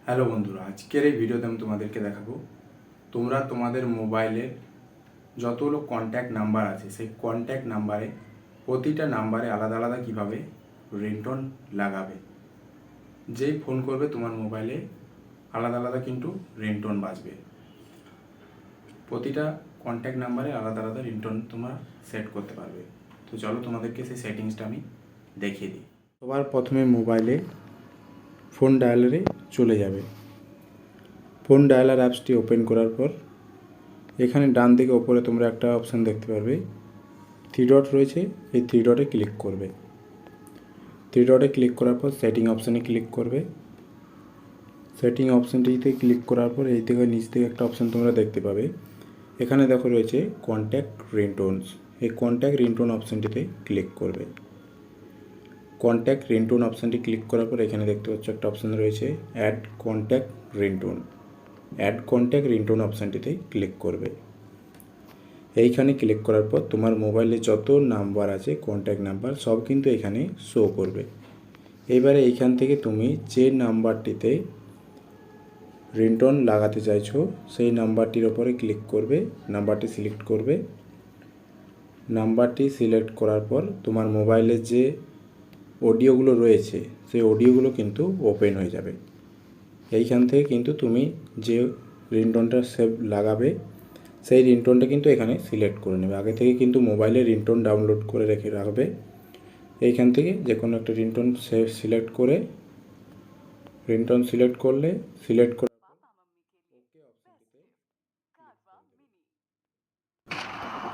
Hello বন্ধুরা, আজকের এই ভিডিওতে আমি তোমাদেরকে দেখাবো তোমরা তোমাদের মোবাইলে যতগুলো কন্ট্যাক্ট নাম্বার আছে সেই কন্ট্যাক্ট নাম্বারে প্রতিটা নাম্বারে আলাদা আলাদা কীভাবে রিংটোন লাগাবে। যেই ফোন করবে তোমার মোবাইলে আলাদা আলাদা কিন্তু রিংটোন বাজবে। প্রতিটা কন্ট্যাক্ট নাম্বারে আলাদা আলাদা রিংটোন তোমরা সেট করতে পারবে। তো চলো তোমাদেরকে সেই সেটিংসটা আমি দেখিয়ে দিই। সবার প্রথমে মোবাইলে ফোন ডায়ালারে চলে যাবে। ফোন ডায়ালার অ্যাপসটি ওপেন করার পর এখানে ডান দিকে ওপরে তোমরা একটা অপশান দেখতে পারবে, থ্রি ডট রয়েছে। এই থ্রি ডটে ক্লিক করবে। থ্রি ডটে ক্লিক করার পর সেটিং অপশানে ক্লিক করবে। সেটিং অপশানটিতে ক্লিক করার পর এই থেকে নিচ থেকে একটা অপশান তোমরা দেখতে পাবে। এখানে দেখো রয়েছে কন্ট্যাক্ট রিংটোনস। এই কন্ট্যাক্ট রিংটোন অপশানটিতে ক্লিক করবে। কন্ট্যাক্ট রিংটোন অপশানটি ক্লিক করার পর এখানে দেখতে পাচ্ছ একটা অপশান রয়েছে add contact ringtone. Add contact ringtone অপশানটিতে ক্লিক করবে। এইখানে ক্লিক করার পর তোমার মোবাইলে যত নাম্বার আছে কন্ট্যাক্ট নাম্বার সব কিন্তু এখানে শো করবে। এবারে এইখান থেকে তুমি যে নাম্বারটিতে রিংটোন লাগাতে চাইছো সেই নাম্বারটির ওপরে ক্লিক করবে, নাম্বারটি সিলেক্ট করবে। নাম্বারটি সিলেক্ট করার পর তোমার মোবাইলে যে অডিওগুলো রয়েছে সেই অডিওগুলো কিন্তু ওপেন হয়ে যাবে। এইখান থেকে কিন্তু তুমি যে রিংটোনটা সেভ লাগাবে সেই রিংটোনটা কিন্তু এখানে সিলেক্ট করে নেবে। আগে থেকে কিন্তু মোবাইলে রিংটোন ডাউনলোড করে রেখে রাখবে। এইখান থেকে যে কোনো একটা রিংটোন সিলেক্ট করে রিংটোন সিলেক্ট করলে সিলেক্ট করে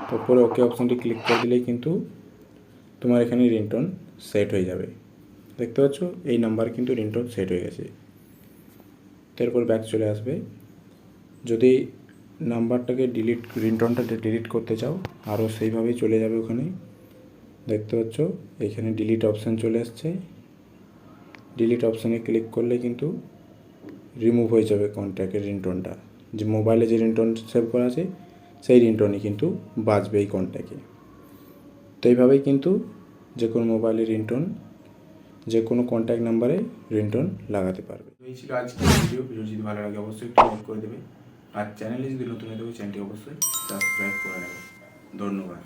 তারপরে ওকে অপশানটি ক্লিক করে দিলেই কিন্তু তোমার এখানে রিংটোন সেট হয়ে যাবে। দেখতে পাচ্ছ এই নাম্বার কিন্তু রিংটোন সেট হয়ে গেছে। তারপর ব্যাক চলে আসবে। যদি নাম্বারটাকে রিংটোনটা ডিলিট করতে চাও আরও সেইভাবেই চলে যাবে। ওখানে দেখতে পাচ্ছ এখানে ডিলিট অপশান চলে আসছে। ডিলিট অপশানে ক্লিক করলে কিন্তু রিমুভ হয়ে যাবে কন্ট্যাক্টের রিংটোনটা। যে মোবাইলে যে রিংটোন সেভ করা আছে সেই রিংটোনই কিন্তু বাজবে এই কন্ট্যাক্টে। তো এইভাবেই কিন্তু যে কোনো মোবাইলে রিংটোন যে কোনো কন্ট্যাক্ট নাম্বারে রিংটোন লাগাতে পারবে। এই ছিল আজকের ভিডিও। যদি ভালো লাগে অবশ্যই একটু লাইক করে দেবে, আর চ্যানেলে যদি নতুন হয়ে থাকবে চ্যানেলটি অবশ্যই সাবস্ক্রাইব করে নেবে। ধন্যবাদ।